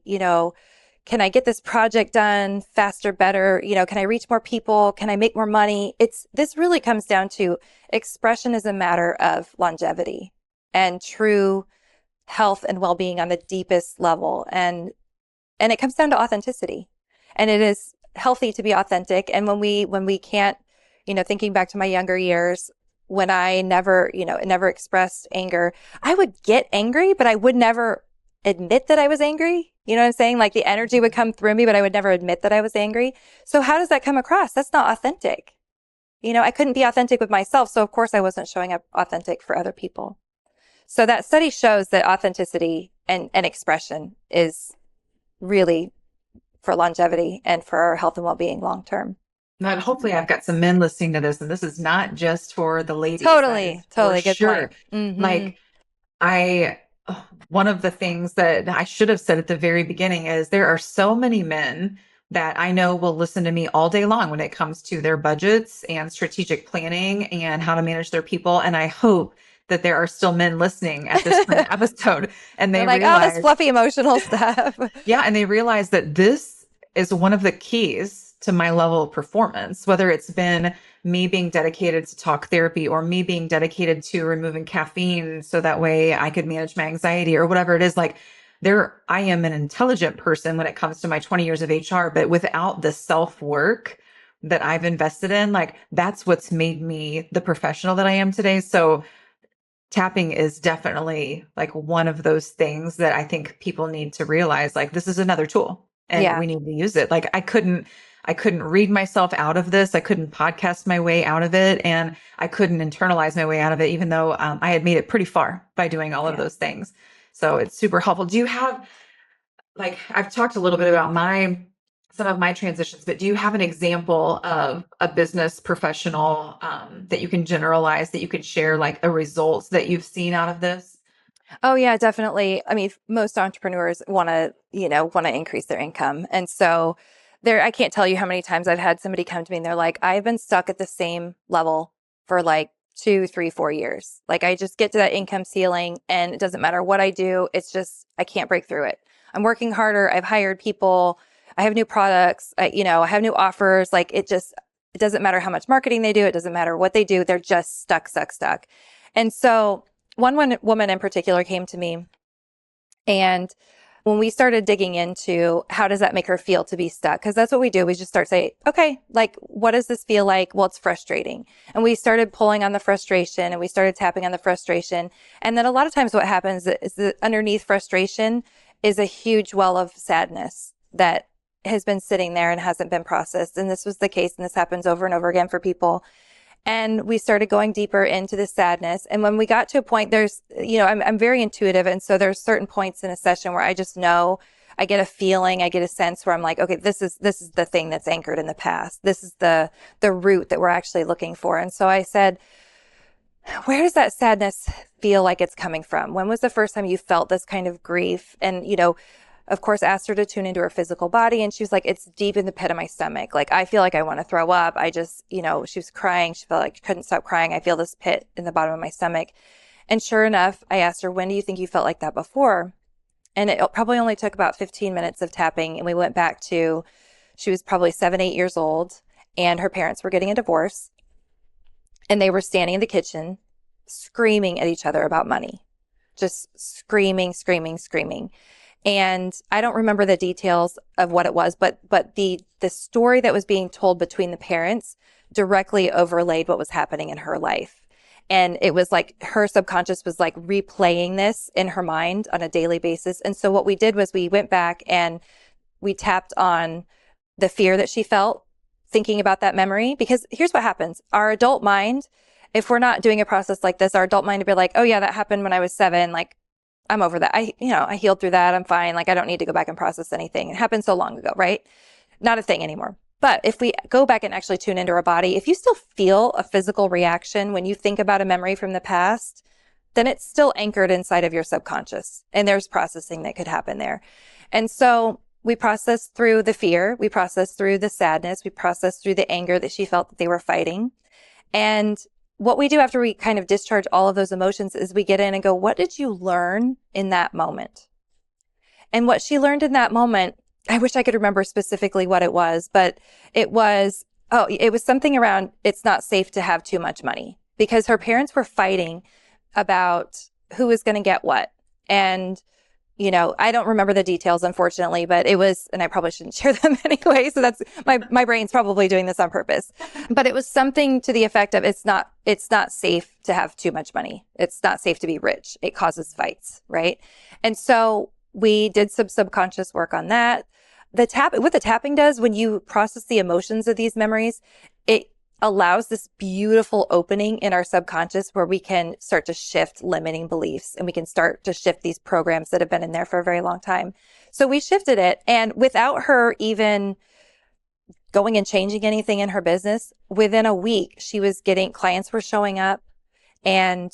can I get this project done faster, better? Can I reach more people? Can I make more money? This really comes down to expression is a matter of longevity and true health and well-being on the deepest level. And it comes down to authenticity. And it is healthy to be authentic. And when we can't, thinking back to my younger years, when I never expressed anger, I would get angry, but I would never admit that I was angry. You know what I'm saying? Like the energy would come through me, but I would never admit that I was angry. So how does that come across? That's not authentic. I couldn't be authentic with myself. So of course I wasn't showing up authentic for other people. So that study shows that authenticity and expression is really for longevity and for our health and well-being long term. Now, hopefully I've got some men listening to this, and this is not just for the ladies. Totally good sure. point. Mm-hmm. Like one of the things that I should have said at the very beginning is there are so many men that I know will listen to me all day long when it comes to their budgets and strategic planning and how to manage their people. And I hope that there are still men listening at this episode and they like, realize, oh, this fluffy emotional stuff. Yeah. And they realize that this is one of the keys to my level of performance, whether it's been me being dedicated to talk therapy or me being dedicated to removing caffeine so that way I could manage my anxiety or whatever it is. Like I am an intelligent person when it comes to my 20 years of HR, but without the self-work that I've invested in, like that's what's made me the professional that I am today. So tapping is definitely like one of those things that I think people need to realize, like this is another tool and we need to use it. Like I couldn't read myself out of this. I couldn't podcast my way out of it. And I couldn't internalize my way out of it, even though I had made it pretty far by doing all of those things. So it's super helpful. Do you have, like, I've talked a little bit about some of my transitions, but do you have an example of a business professional that you can generalize, that you could share, like a results that you've seen out of this? Oh yeah, definitely. I mean, most entrepreneurs want to increase their income. And so I can't tell you how many times I've had somebody come to me and they're like, I've been stuck at the same level for like 2, 3, 4 years. Like I just get to that income ceiling and it doesn't matter what I do. It's just, I can't break through it. I'm working harder. I've hired people. I have new products. I have new offers. Like it doesn't matter how much marketing they do. It doesn't matter what they do. They're just stuck. And so one woman in particular came to me, and when we started digging into how does that make her feel to be stuck, because that's what we do. We just start saying, okay, like, what does this feel like? Well, it's frustrating. And we started pulling on the frustration and we started tapping on the frustration. And then a lot of times what happens is that underneath frustration is a huge well of sadness that has been sitting there and hasn't been processed. And this was the case. And this happens over and over again for people. And we started going deeper into the sadness. And when we got to a point, there's, I'm very intuitive. And so there's certain points in a session where I just know, I get a feeling, I get a sense where I'm like, okay, this is the thing that's anchored in the past. This is the root that we're actually looking for. And so I said, where does that sadness feel like it's coming from? When was the first time you felt this kind of grief? And, of course, asked her to tune into her physical body. And she was like, it's deep in the pit of my stomach. Like, I feel like I want to throw up. I just, she was crying. She felt like she couldn't stop crying. I feel this pit in the bottom of my stomach. And sure enough, I asked her, when do you think you felt like that before? And it probably only took about 15 minutes of tapping. And we went back to, she was probably 7, 8 years old, and her parents were getting a divorce. And they were standing in the kitchen screaming at each other about money, just screaming. And I don't remember the details of what it was, but the story that was being told between the parents directly overlaid what was happening in her life. And it was like her subconscious was like replaying this in her mind on a daily basis. And so what we did was we went back and we tapped on the fear that she felt thinking about that memory. Because here's what happens. Our adult mind, if we're not doing a process like this, our adult mind would be like, oh yeah, that happened when I was 7. Like, I'm over that. I healed through that. I'm fine. Like, I don't need to go back and process anything. It happened so long ago, right? Not a thing anymore. But if we go back and actually tune into our body, if you still feel a physical reaction when you think about a memory from the past, then it's still anchored inside of your subconscious. And there's processing that could happen there. And so we processed through the fear. We processed through the sadness. We processed through the anger that she felt that they were fighting. And what we do after we kind of discharge all of those emotions is we get in and go, what did you learn in that moment? And what she learned in that moment I wish I could remember specifically what it was, but it was, it was something around, it's not safe to have too much money, because her parents were fighting about who was going to get what. And, I don't remember the details, unfortunately, but it was, and I probably shouldn't share them anyway. So that's my brain's probably doing this on purpose, but it was something to the effect of, it's not safe to have too much money. It's not safe to be rich. It causes fights. Right. And so we did some subconscious work on that. What the tapping does when you process the emotions of these memories, it allows this beautiful opening in our subconscious where we can start to shift limiting beliefs, and we can start to shift these programs that have been in there for a very long time. So we shifted it, and without her even going and changing anything in her business, within a week, clients were showing up, and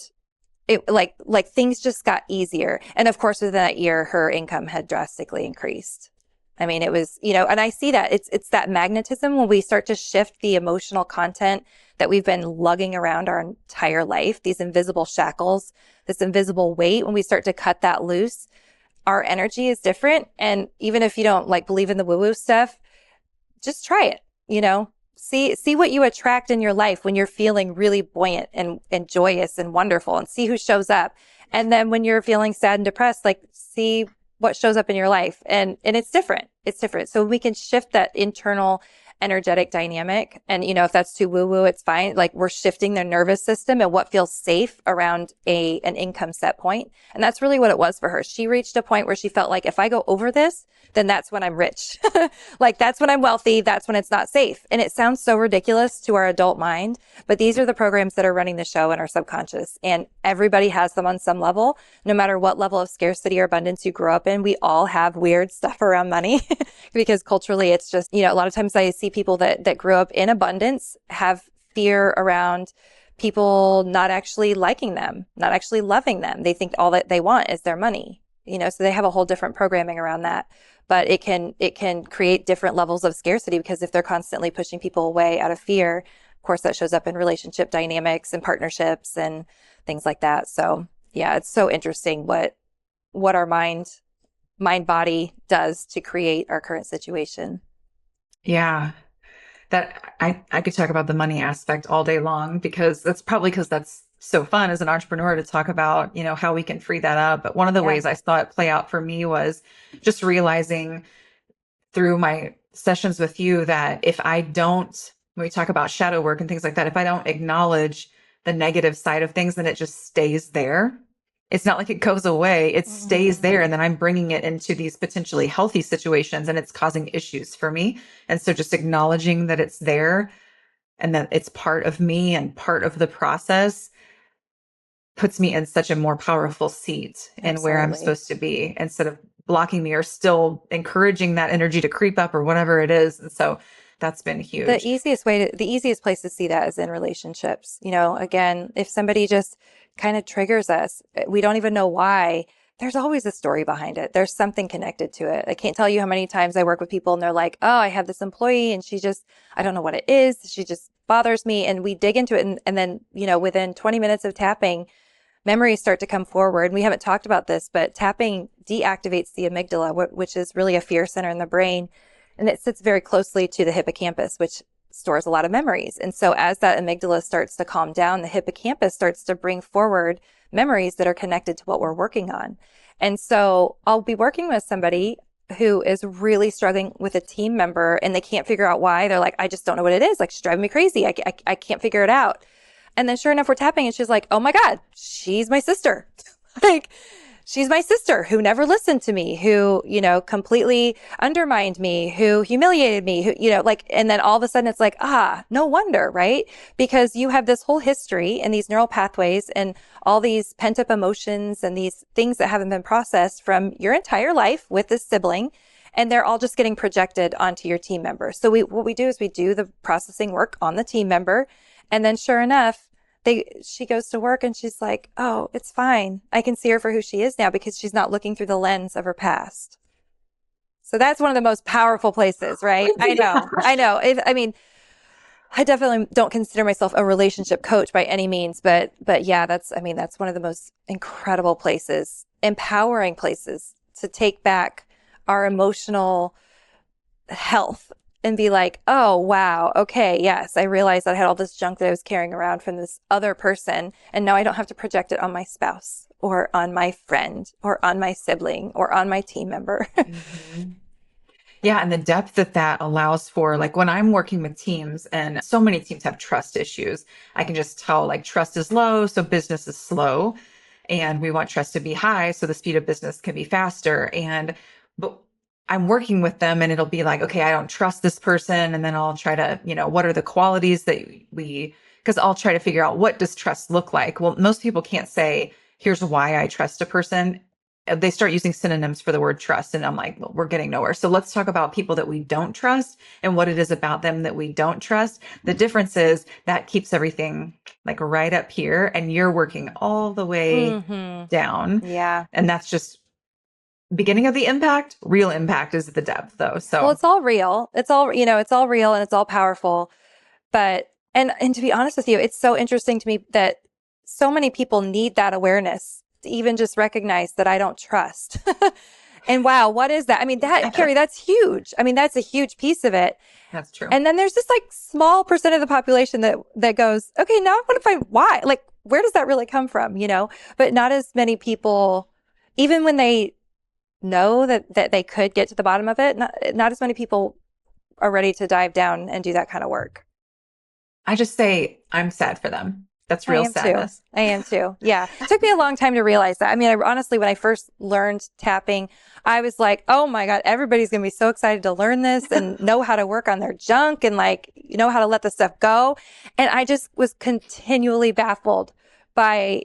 it like things just got easier. And of course, within that year, her income had drastically increased. I mean, it was, and I see that it's that magnetism when we start to shift the emotional content that we've been lugging around our entire life, these invisible shackles, this invisible weight. When we start to cut that loose, our energy is different. And even if you don't believe in the woo-woo stuff, just try it, see what you attract in your life when you're feeling really buoyant and joyous and wonderful, and see who shows up. And then when you're feeling sad and depressed, see what shows up in your life. And it's different. It's different. So we can shift that internal energetic dynamic. And, if that's too woo-woo, it's fine. We're shifting their nervous system and what feels safe around an income set point. And that's really what it was for her. She reached a point where she felt like, if I go over this, then that's when I'm rich. That's when I'm wealthy. That's when it's not safe. And it sounds so ridiculous to our adult mind, but these are the programs that are running the show in our subconscious. And everybody has them on some level, no matter what level of scarcity or abundance you grew up in. We all have weird stuff around money because culturally it's just, a lot of times I see people that grew up in abundance have fear around people not actually liking them, not actually loving them. They think all that they want is their money, so they have a whole different programming around that. But it can create different levels of scarcity, because if they're constantly pushing people away out of fear, of course, that shows up in relationship dynamics and partnerships and things like that. So yeah, it's so interesting what our mind body does to create our current situation. Yeah. That I could talk about the money aspect all day long, because that's so fun as an entrepreneur to talk about, how we can free that up. But one of the ways I saw it play out for me was just realizing through my sessions with you that when we talk about shadow work and things like that, if I don't acknowledge the negative side of things, then it just stays there. It's not like it goes away. It stays there. And then I'm bringing it into these potentially healthy situations, and it's causing issues for me. And so just acknowledging that it's there and that it's part of me and part of the process puts me in such a more powerful seat in where I'm supposed to be, instead of blocking me or still encouraging that energy to creep up or whatever it is. And so that's been huge. The easiest place to see that is in relationships. Again, if somebody just kind of triggers us, we don't even know why. There's always a story behind it. There's something connected to it. I can't tell you how many times I work with people and they're like, oh, I have this employee and I don't know what it is. She just bothers me. And we dig into it. And then, within 20 minutes of tapping, memories start to come forward. And we haven't talked about this, but tapping deactivates the amygdala, which is really a fear center in the brain. And it sits very closely to the hippocampus, which stores a lot of memories. And so as that amygdala starts to calm down, the hippocampus starts to bring forward memories that are connected to what we're working on. And so I'll be working with somebody who is really struggling with a team member, and they can't figure out why. They're like, I just don't know what it is. She's driving me crazy. I can't figure it out. And then sure enough, we're tapping and she's like, oh my God, she's my sister. She's my sister who never listened to me, who, completely undermined me, who humiliated me, who, and then all of a sudden it's like, no wonder, right? Because you have this whole history and these neural pathways and all these pent up emotions and these things that haven't been processed from your entire life with this sibling. And they're all just getting projected onto your team member. So what we do is we do the processing work on the team member. And then sure enough, she goes to work and she's like, oh, it's fine. I can see her for who she is now because she's not looking through the lens of her past. So that's one of the most powerful places, right? I know. I definitely don't consider myself a relationship coach by any means, but yeah, that's one of the most incredible places, empowering places to take back our emotional health and be like, oh, wow, okay, yes, I realized I had all this junk that I was carrying around from this other person. And now I don't have to project it on my spouse or on my friend or on my sibling or on my team member. Mhm. Yeah, and the depth that that allows for, like when I'm working with teams, and so many teams have trust issues, I can just tell like trust is low, so business is slow. And we want trust to be high, so the speed of business can be faster. But I'm working with them and it'll be like, okay, I don't trust this person. And then I'll try to, what are the qualities that because I'll try to figure out what does trust look like? Well, most people can't say, here's why I trust a person. They start using synonyms for the word trust. And I'm like, well, we're getting nowhere. So let's talk about people that we don't trust and what it is about them that we don't trust. The difference is that keeps everything like right up here and you're working all the way down. Yeah. And that's just beginning of the impact. Real impact is the depth though. Well, So it's all real. It's all, it's all real and it's all powerful. But, and to be honest with you, it's so interesting to me that so many people need that awareness to even just recognize that I don't trust. And wow, what is that? I mean, Kerri, that's huge. I mean, that's a huge piece of it. that's true. And then there's this like small percent of the population that goes, okay, now I want to find why. Like, where does that really come from? But not as many people, even when they know that they could get to the bottom of it, not as many people are ready to dive down and do that kind of work. I just say I'm sad for them. That's real sadness. I am too. Yeah. It took me a long time to realize that. I mean, honestly, when I first learned tapping, I was like, oh my God, everybody's going to be so excited to learn this and know how to work on their junk and like, how to let the stuff go. And I just was continually baffled by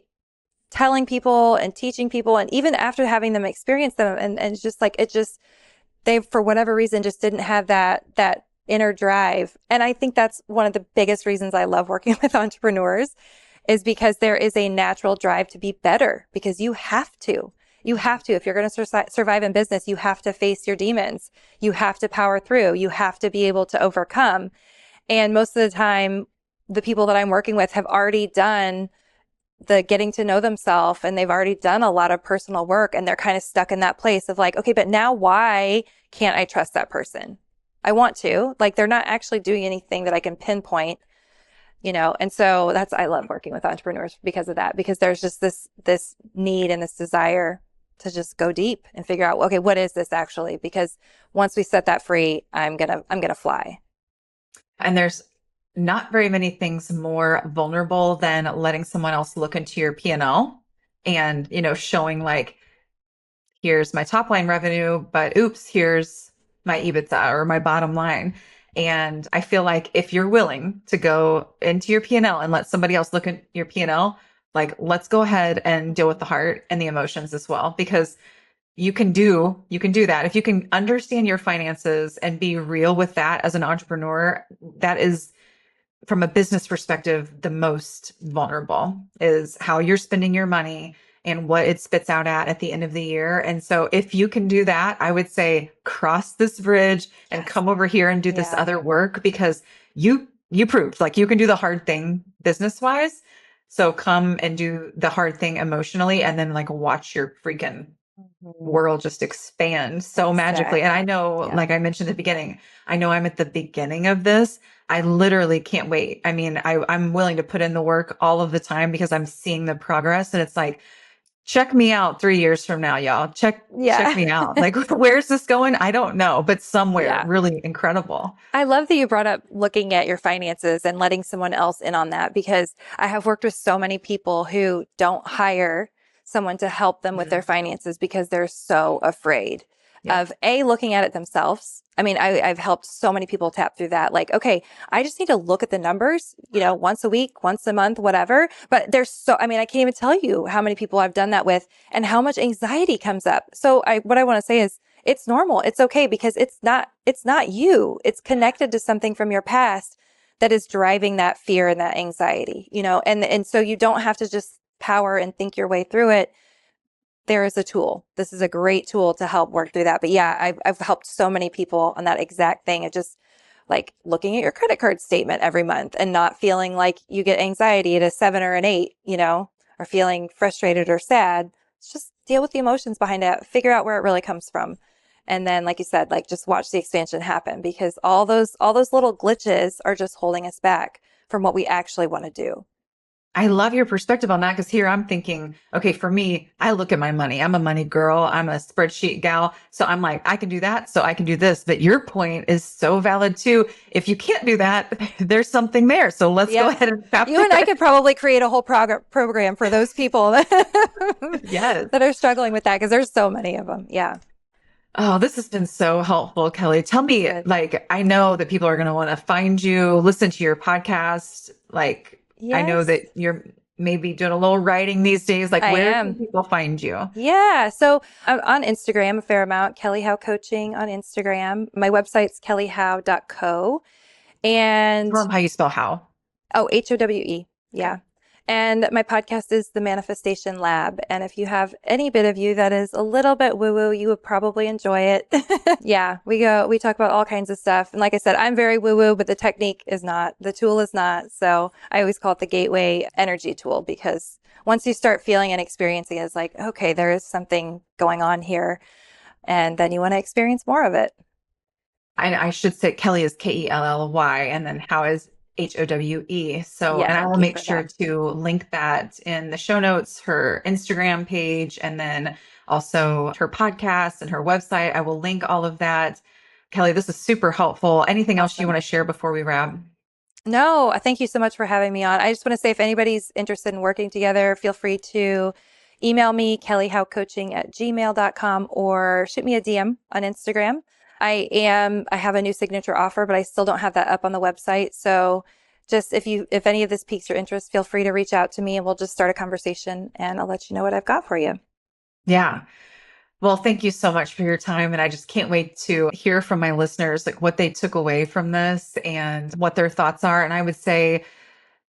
telling people and teaching people. And even after having them experience them and it's just like, they, for whatever reason, just didn't have that inner drive. And I think that's one of the biggest reasons I love working with entrepreneurs is because there is a natural drive to be better because you have to. You have to. If you're going to survive in business, you have to face your demons. You have to power through. You have to be able to overcome. And most of the time, the people that I'm working with have already done the getting to know themselves and they've already done a lot of personal work and they're kind of stuck in that place of like, okay, but now why can't I trust that person? I want to, like, they're not actually doing anything that I can pinpoint, and so I love working with entrepreneurs because of that, because there's just this need and this desire to just go deep and figure out, okay, what is this actually? Because once we set that free, I'm going to fly. And there's not very many things more vulnerable than letting someone else look into your P&L and, showing like, here's my top line revenue, but oops, here's my EBITDA or my bottom line. And I feel like if you're willing to go into your P&L and let somebody else look at your P&L, like let's go ahead and deal with the heart and the emotions as well, because you can do that. If you can understand your finances and be real with that as an entrepreneur, that is from a business perspective, the most vulnerable is how you're spending your money and what it spits out at the end of the year. And so if you can do that, I would say cross this bridge and come over here and do this other work because you proved like you can do the hard thing business wise. So come and do the hard thing emotionally and then like watch your freaking world just expand so magically. And I know, like I mentioned at the beginning, I know I'm at the beginning of this. I literally can't wait. I mean, I'm willing to put in the work all of the time because I'm seeing the progress and it's like, check me out 3 years from now, y'all. Check me out. Like, where's this going? I don't know, but somewhere really incredible. I love that you brought up looking at your finances and letting someone else in on that because I have worked with so many people who don't hire someone to help them with their finances because they're so afraid of looking at it themselves. I mean, I've helped so many people tap through that. Like, okay, I just need to look at the numbers, once a week, once a month, whatever. But I can't even tell you how many people I've done that with and how much anxiety comes up. So what I want to say is it's normal. It's okay because it's not you. It's connected to something from your past that is driving that fear and that anxiety, and so you don't have to just power and think your way through it. There is a tool. This is a great tool to help work through that. But yeah, I've helped so many people on that exact thing of just like looking at your credit card statement every month and not feeling like you get anxiety at a 7 or an 8, or feeling frustrated or sad. It's just deal with the emotions behind it, figure out where it really comes from. And then, like you said, like just watch the expansion happen, because all those little glitches are just holding us back from what we actually want to do. I love your perspective on that because here I'm thinking, okay, for me, I look at my money. I'm a money girl. I'm a spreadsheet gal. So I'm like, I can do that. So I can do this. But your point is so valid too. If you can't do that, there's something there. So let's go Yep. ahead and tap You and I there. could probably create a whole program for those people that Yes. are struggling with that, because there's so many of them. Yeah. Oh, this has been so helpful, Kelly. Tell me, Good. like, I know that people are going to want to find you, listen to your podcast. Like, I know Yes, that you're maybe doing a little writing these days. Like, I where can am. people find you? Yeah. So I'm on Instagram a fair amount, Kelly Howe Coaching on Instagram. My website's kellyhowe.co. And Confirm how you spell how. oh, Howe. Okay. Yeah. And my podcast is The Manifestation Lab. And if you have any bit of you that is a little bit woo woo, you would probably enjoy it. Yeah. We talk about all kinds of stuff. And like I said, I'm very woo woo, but the technique is not, the tool is not. So I always call it the gateway energy tool, because once you start feeling and experiencing it, it's like, okay, there is something going on here. And then you want to experience more of it. I should say Kelly is Kelly, and then How is Howe. So, Yeah. and I will Thank you make for sure that. to link that in the show notes, her Instagram page, and then also her podcast and her website. I will link all of that. Kelly, this is super helpful. Anything else you Awesome. want to share before we wrap? No, thank you so much for having me on. I just want to say, if anybody's interested in working together, feel free to email me, kellyhowecoaching@gmail.com, or shoot me a DM on Instagram. I have a new signature offer, but I still don't have that up on the website. So just if any of this piques your interest, feel free to reach out to me and we'll just start a conversation, and I'll let you know what I've got for you. Yeah. Well, thank you so much for your time. And I just can't wait to hear from my listeners, like what they took away from this and what their thoughts are. And I would say,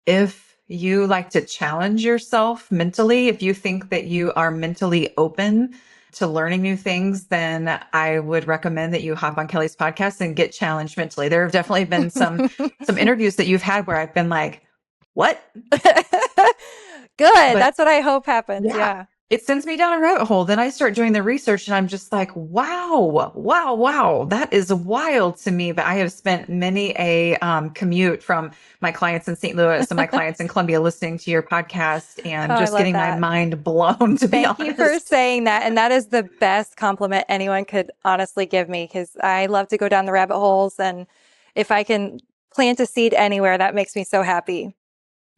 if you like to challenge yourself mentally, if you think that you are mentally open to learning new things, then I would recommend that you hop on Kelly's podcast and get challenged mentally. There have definitely been some interviews that you've had where I've been like, what? Good. But That's what I hope happens. yeah, Yeah. it sends me down a rabbit hole. Then I start doing the research and I'm just like, wow, wow, wow. That is wild to me. But I have spent many a commute from my clients in St. Louis and my clients in Columbia listening to your podcast Oh, and I just love getting my that. mind blown, to be Thank you for honest. saying that. And that is the best compliment anyone could honestly give me, because I love to go down the rabbit holes. And if I can plant a seed anywhere, that makes me so happy.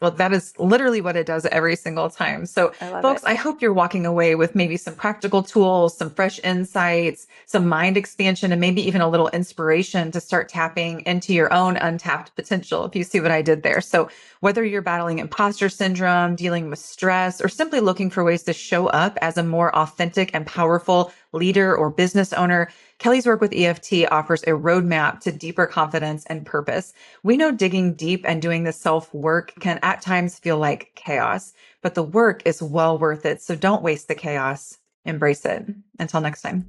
Well, that is literally what it does every single time. So, I love folks, it. I hope you're walking away with maybe some practical tools, some fresh insights, some mind expansion, and maybe even a little inspiration to start tapping into your own untapped potential, if you see what I did there. So, whether you're battling imposter syndrome, dealing with stress, or simply looking for ways to show up as a more authentic and powerful leader or business owner, Kelly's work with EFT offers a roadmap to deeper confidence and purpose. We know digging deep and doing the self work can at times feel like chaos, but the work is well worth it. So don't waste the chaos. Embrace it. Until next time.